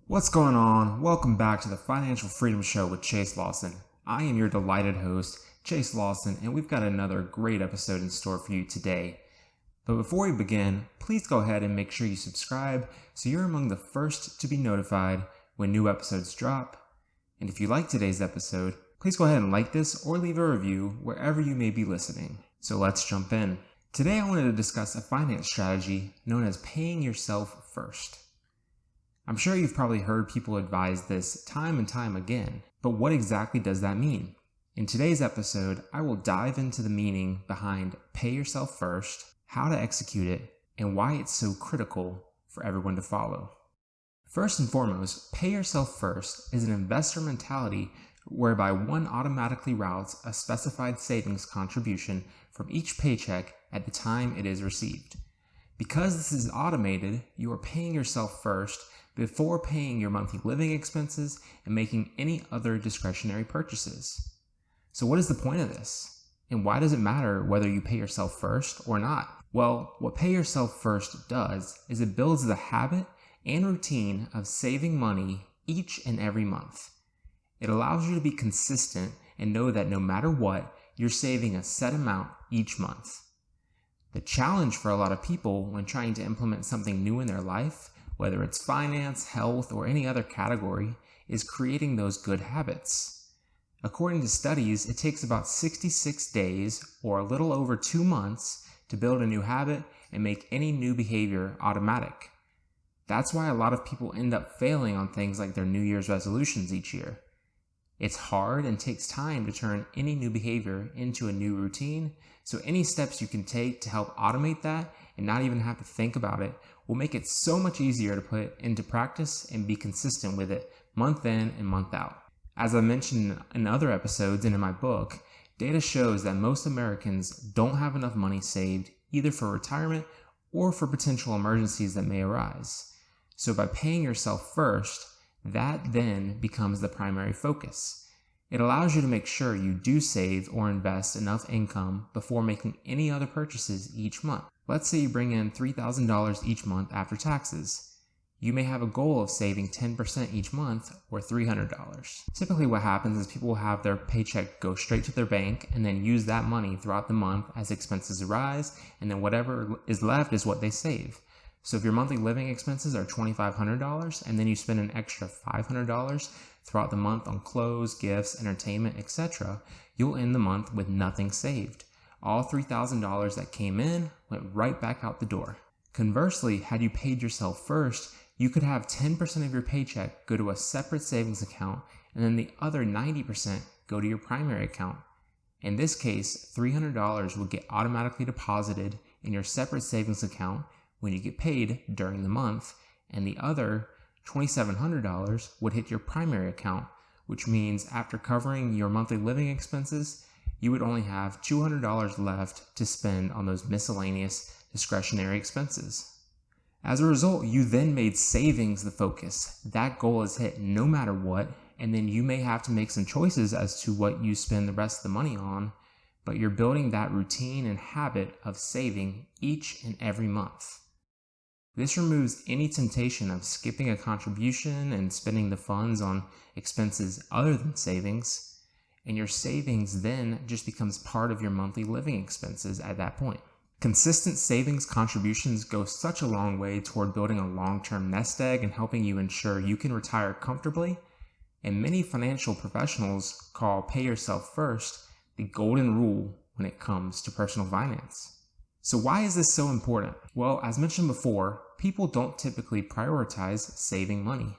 What's going on? Welcome back to the Financial Freedom Show with Chase Lawson. I am your delighted host, Chase Lawson, and we've got another great episode in store for you today. But before we begin, please go ahead and make sure you subscribe so you're among the first to be notified when new episodes drop. And if you like today's episode, please go ahead and like this or leave a review wherever you may be listening. So let's jump in. Today I wanted to discuss a finance strategy known as paying yourself first. I'm sure you've probably heard people advise this time and time again, but what exactly does that mean? In today's episode, I will dive into the meaning behind pay yourself first, how to execute it, and why it's so critical for everyone to follow. First and foremost, pay yourself first is an investor mentality whereby one automatically routes a specified savings contribution from each paycheck at the time it is received. Because this is automated, you are paying yourself first before paying your monthly living expenses and making any other discretionary purchases. So what is the point of this? And why does it matter whether you pay yourself first or not? Well, what pay yourself first does is it builds the habit and routine of saving money each and every month. It allows you to be consistent and know that no matter what, you're saving a set amount each month. The challenge for a lot of people when trying to implement something new in their life, whether it's finance, health, or any other category, is creating those good habits. According to studies, it takes about 66 days, or a little over 2 months, to build a new habit and make any new behavior automatic. That's why a lot of people end up failing on things like their New Year's resolutions each year. It's hard and takes time to turn any new behavior into a new routine, so any steps you can take to help automate that and not even have to think about it will make it so much easier to put into practice and be consistent with it month in and month out. As I mentioned in other episodes and in my book, data shows that most Americans don't have enough money saved either for retirement or for potential emergencies that may arise. So by paying yourself first, that then becomes the primary focus. It allows you to make sure you do save or invest enough income before making any other purchases each month. Let's say you bring in $3,000 each month after taxes. You may have a goal of saving 10% each month, or $300. Typically what happens is people will have their paycheck go straight to their bank and then use that money throughout the month as expenses arise, and then whatever is left is what they save. So if your monthly living expenses are $2,500 and then you spend an extra $500 throughout the month on clothes, gifts, entertainment, etc., you'll end the month with nothing saved. All $3,000 that came in went right back out the door. Conversely, had you paid yourself first, you could have 10% of your paycheck go to a separate savings account and then the other 90% go to your primary account. In this case, $300 would get automatically deposited in your separate savings account when you get paid during the month, and the other $2,700 would hit your primary account, which means after covering your monthly living expenses, you would only have $200 left to spend on those miscellaneous discretionary expenses. As a result, you then made savings the focus. That goal is hit no matter what, and then you may have to make some choices as to what you spend the rest of the money on, but you're building that routine and habit of saving each and every month. This removes any temptation of skipping a contribution and spending the funds on expenses other than savings, and your savings then just becomes part of your monthly living expenses at that point. Consistent savings contributions go such a long way toward building a long-term nest egg and helping you ensure you can retire comfortably, and many financial professionals call pay yourself first the golden rule when it comes to personal finance. So why is this so important? Well, as mentioned before, people don't typically prioritize saving money.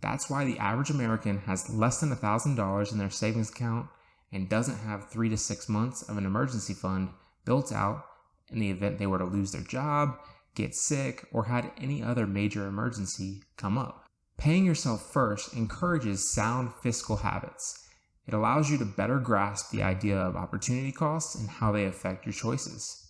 That's why the average American has less than $1,000 in their savings account and doesn't have 3 to 6 months of an emergency fund built out in the event they were to lose their job, get sick, or had any other major emergency come up. Paying yourself first encourages sound fiscal habits. It allows you to better grasp the idea of opportunity costs and how they affect your choices.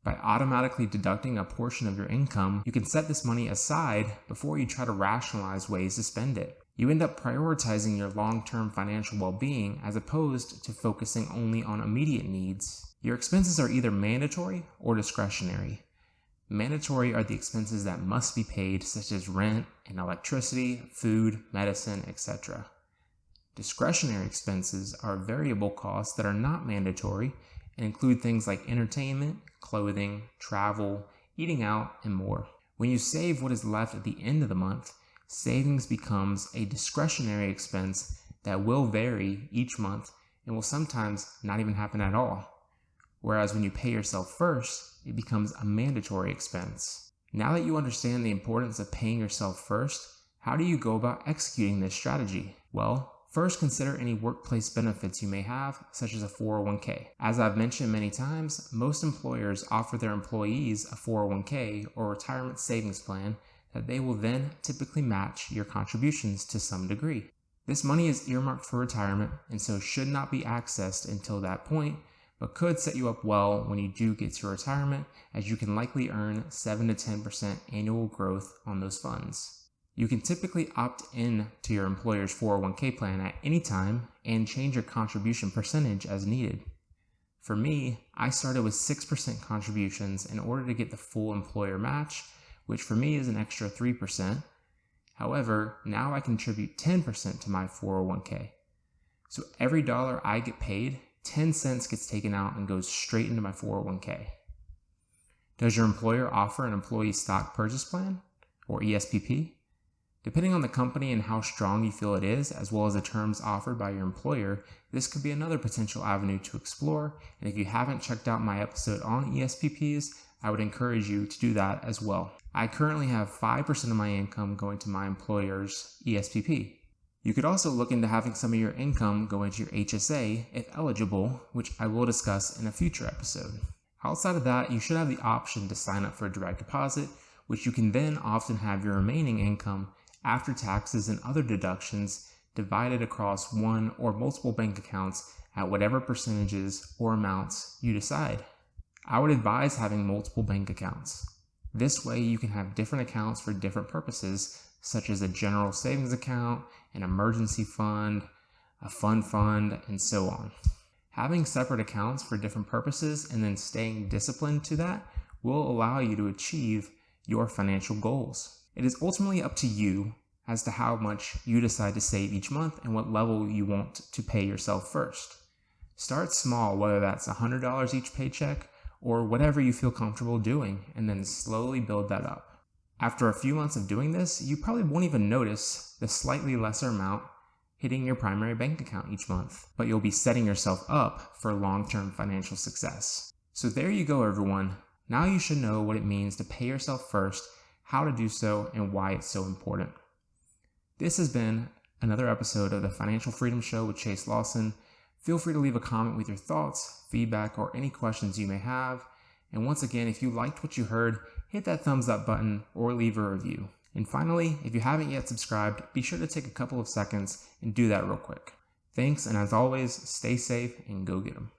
By automatically deducting a portion of your income, you can set this money aside before you try to rationalize ways to spend it. You end up prioritizing your long-term financial well-being as opposed to focusing only on immediate needs. Your expenses are either mandatory or discretionary. Mandatory are the expenses that must be paid, such as rent and electricity, food, medicine, etc. Discretionary expenses are variable costs that are not mandatory and include things like entertainment, clothing, travel, eating out, and more. When you save what is left at the end of the month, savings becomes a discretionary expense that will vary each month and will sometimes not even happen at all. Whereas when you pay yourself first, it becomes a mandatory expense. Now that you understand the importance of paying yourself first, how do you go about executing this strategy? Well, first consider any workplace benefits you may have, such as a 401k. As I've mentioned many times, most employers offer their employees a 401k or retirement savings plan that they will then typically match your contributions to some degree. This money is earmarked for retirement and so should not be accessed until that point, but could set you up well when you do get to retirement, as you can likely earn 7 to 10% annual growth on those funds. You can typically opt in to your employer's 401k plan at any time and change your contribution percentage as needed. For me, I started with 6% contributions in order to get the full employer match, which for me is an extra 3%. However, now I contribute 10% to my 401k. So every dollar I get paid, 10 cents gets taken out and goes straight into my 401k. Does your employer offer an employee stock purchase plan, or ESPP? Depending on the company and how strong you feel it is, as well as the terms offered by your employer, this could be another potential avenue to explore. And if you haven't checked out my episode on ESPPs, I would encourage you to do that as well. I currently have 5% of my income going to my employer's ESPP. You could also look into having some of your income go into your HSA if eligible, which I will discuss in a future episode. Outside of that, you should have the option to sign up for a direct deposit, which you can then often have your remaining income after taxes and other deductions divided across one or multiple bank accounts at whatever percentages or amounts you decide. I would advise having multiple bank accounts. This way you can have different accounts for different purposes, such as a general savings account, an emergency fund, a fund, and so on. Having separate accounts for different purposes and then staying disciplined to that will allow you to achieve your financial goals. It is ultimately up to you as to how much you decide to save each month and what level you want to pay yourself first. Start small, whether that's $100 each paycheck or whatever you feel comfortable doing, and then slowly build that up. After a few months of doing this, you probably won't even notice the slightly lesser amount hitting your primary bank account each month, but you'll be setting yourself up for long-term financial success. So there you go, everyone. Now you should know what it means to pay yourself first, how to do so, and why it's so important. This has been another episode of the Financial Freedom Show with Chase Lawson. Feel free to leave a comment with your thoughts, feedback, or any questions you may have. And once again, if you liked what you heard, hit that thumbs up button or leave a review. And finally, if you haven't yet subscribed, be sure to take a couple of seconds and do that real quick. Thanks, and as always, stay safe and go get 'em.